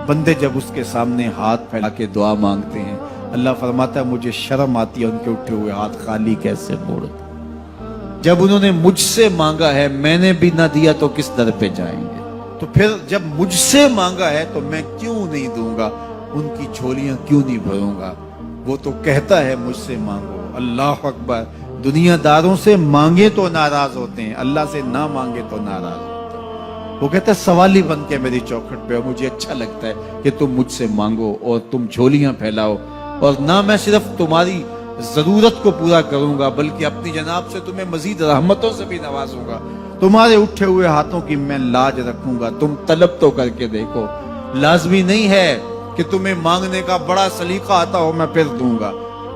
بندے جب اس کے سامنے ہاتھ پھیلا کے دعا مانگتے ہیں، اللہ فرماتا ہے مجھے شرم آتی ہے ان کے اٹھے ہوئے ہاتھ خالی کیسے موڑ دوں۔ جب انہوں نے مجھ سے مانگا ہے میں نے بھی نہ دیا تو کس در پہ جائیں گے؟ تو پھر جب مجھ سے مانگا ہے تو میں کیوں نہیں دوں گا، ان کی جھولیاں کیوں نہیں بھروں گا؟ وہ تو کہتا ہے مجھ سے مانگو۔ اللہ اکبر۔ دنیا داروں سے مانگے تو ناراض ہوتے ہیں، اللہ سے نہ مانگے تو ناراض ہوتے ہیں۔ وہ کہتا ہے سوالی بن کے میری چوکھٹ پہ، اور مجھے اچھا لگتا ہے کہ تم مجھ سے مانگو اور تم جھولیاں پھیلاؤ، اور نہ میں صرف تمہاری ضرورت کو پورا کروں گا بلکہ اپنی جناب سے تمہیں مزید رحمتوں سے بھی نوازوں گا۔ تمہارے اٹھے ہوئے ہاتھوں کی میں لاج رکھوں گا، تم طلب تو کر کے دیکھو۔ لازمی نہیں ہے کہ تمہیں مانگنے کا بڑا سلیقہ آتا ہو میں پھر دوں گا،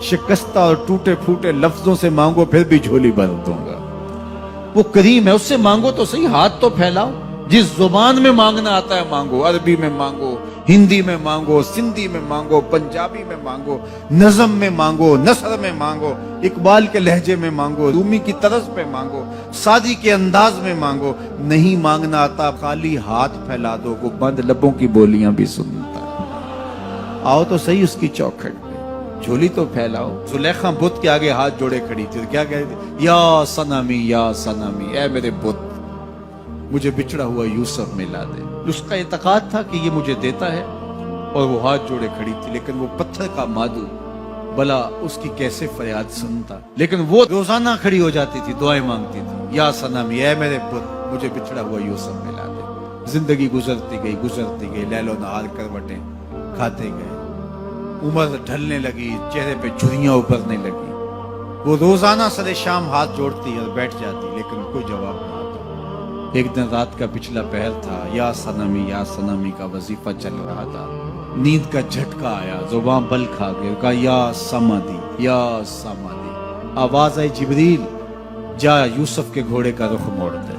شکستہ اور ٹوٹے پھوٹے لفظوں سے مانگو پھر بھی جھولی بھر دوں گا۔ وہ کریم ہے، اس سے مانگو تو صحیح، ہاتھ تو پھیلاؤ۔ جس زبان میں مانگنا آتا ہے مانگو، عربی میں مانگو، ہندی میں مانگو، سندھی میں مانگو، پنجابی میں مانگو، نظم میں مانگو، نثر میں مانگو، اقبال کے لہجے میں مانگو، رومی کی طرز پہ مانگو، سادی کے انداز میں مانگو۔ نہیں مانگنا آتا خالی ہاتھ پھیلا دو، وہ بند لبوں کی بولیاں بھی سنتا ہے۔ آؤ تو صحیح اس کی چوکھٹ پہ، جھولی تو پھیلاؤ۔ زلیخا بت کے آگے ہاتھ جوڑے کھڑی تھی، کیا کہہ رہی تھی؟ یا صنمی یا صنمی، اے میرے بت مجھے بچھڑا ہوا یوسف ملا دے۔ اس کا اعتقاد تھا کہ یہ مجھے دیتا ہے، اور وہ ہاتھ جوڑے کھڑی تھی، لیکن وہ پتھر کا مادو بلا اس کی کیسے فریاد سنتا۔ لیکن وہ روزانہ کھڑی ہو جاتی تھی، دعائیں مانگتی تھی، یا صنمی اے میرے بت مجھے بچھڑا ہوا یوسف ملا دے۔ زندگی گزرتی گئی، لیل و نہار کروٹیں کھاتے گئے، عمر ڈھلنے لگی، چہرے پہ جھریاں ابھرنے لگی۔ وہ روزانہ سر شام ہاتھ جوڑتی اور بیٹھ جاتی، لیکن کوئی جواب نہ آتا۔ ایک دن رات کا پچھلا پہر تھا، یا صنمی کا وظیفہ چل رہا تھا، نیند کا جھٹکا آیا، زبان بل کھا گئے، کہا یا سمادی۔ آواز آئی جبریل جا یوسف کے گھوڑے کا رخ موڑ دے،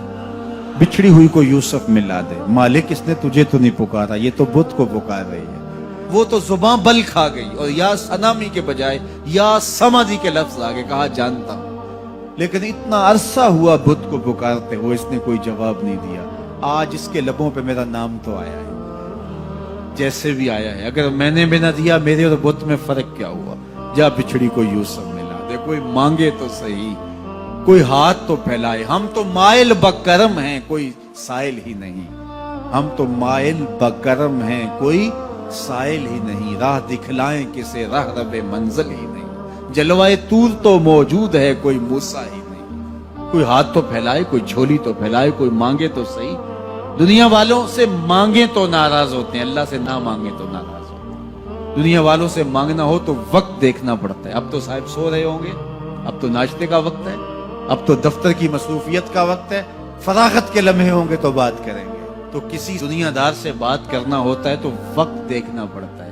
بچھڑی ہوئی کو یوسف ملا دے۔ مالک اس نے تجھے تو نہیں پکارا، یہ تو بت کو پکار رہی ہے۔ وہ تو زبان بل کھا گئی اور یا صنمی کے بجائے یا سمادی کے لفظ آگے، کہا جانتا ہوں۔ لیکن اتنا عرصہ ہوا بت کو پکارتے ہو، اس نے کوئی جواب نہیں دیا۔ آج اس کے لبوں پہ میرا نام تو آیا ہے، جیسے بھی آیا ہے۔ اگر میں نے بھی نہ دیا، میرے اور بت میں فرق کیا ہوا؟ جا بچھڑی کو یوسف ملا دے۔ کوئی مانگے تو صحیح، کوئی ہاتھ تو پھیلائے۔ ہم تو مائل بکرم ہیں، کوئی سائل ہی نہیں۔ ہم تو مائل بکرم ہیں، کوئی سائل ہی نہیں۔ راہ دکھلائیں کسے، راہ رب منزل ہی نہیں۔ جلوائے طور تو موجود ہے، کوئی موسیٰ ہی نہیں۔ کوئی ہاتھ تو پھیلائے، کوئی جھولی تو پھیلائے، کوئی مانگے تو صحیح۔ دنیا والوں سے مانگیں تو ناراض ہوتے ہیں، اللہ سے نہ مانگیں تو ناراض ہوتے ہیں۔ دنیا والوں سے مانگنا ہو تو وقت دیکھنا پڑتا ہے۔ اب تو صاحب سو رہے ہوں گے، اب تو ناشتے کا وقت ہے، اب تو دفتر کی مصروفیت کا وقت ہے، فراغت کے لمحے ہوں گے تو بات کریں گے۔ تو کسی دنیا دار سے بات کرنا ہوتا ہے تو وقت دیکھنا پڑتا ہے،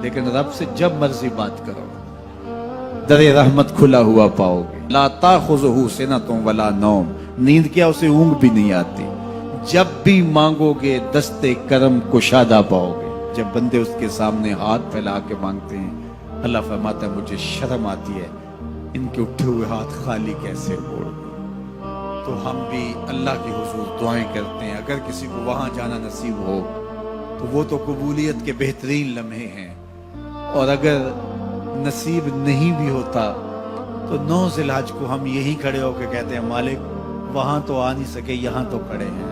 لیکن رب سے جب مرضی بات کرو در رحمت کھلا ہوا پاؤ گے۔ لا تاخذہ سنۃ ولا نوم، نیند کیا اسے اونگ بھی نہیں آتی۔ جب بھی مانگو گے دستے کرم کشادہ پاؤ گے۔ جب بندے اس کے سامنے ہاتھ پھیلا کے مانگتے ہیں، اللہ فرماتا ہے مجھے شرم آتی ہے ان کے اٹھے ہوئے ہاتھ خالی کیسے موڑ دوں۔ تو ہم بھی اللہ کے حضور دعائیں کرتے ہیں، اگر کسی کو وہاں جانا نصیب ہو تو وہ تو قبولیت کے بہترین لمحے ہیں، اور اگر نصیب نہیں بھی ہوتا تو 9 ذی الحج کو ہم یہی کھڑے ہو کے کہتے ہیں مالک وہاں تو آ نہیں سکے، یہاں تو کھڑے ہیں،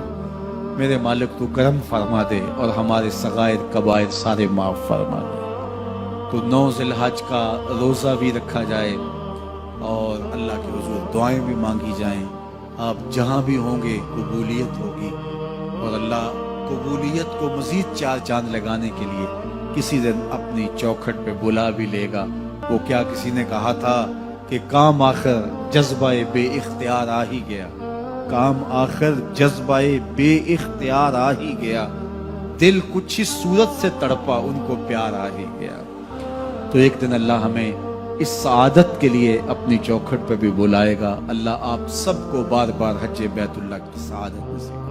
میرے مالک تو کرم فرما دے اور ہمارے صغائر کبائر سارے معاف فرما دے۔ تو 9 ذی الحج کا روزہ بھی رکھا جائے اور اللہ کے حضور دعائیں بھی مانگی جائیں۔ آپ جہاں بھی ہوں گے قبولیت ہوگی، اور اللہ قبولیت کو مزید 4 چاند لگانے کے لیے کسی دن اپنی چوکھٹ پہ بلا بھی لے گا۔ وہ کیا کسی نے کہا تھا کہ کام آخر جذبہ بے اختیار آ ہی گیا، کام آخر جذبہ بے اختیار آ ہی گیا، دل کچھ اس صورت سے تڑپا ان کو پیار آ ہی گیا۔ تو ایک دن اللہ ہمیں اس سعادت کے لیے اپنی چوکھٹ پہ بھی بلائے گا۔ اللہ آپ سب کو بار بار حج بیت اللہ کی سعادت نصیب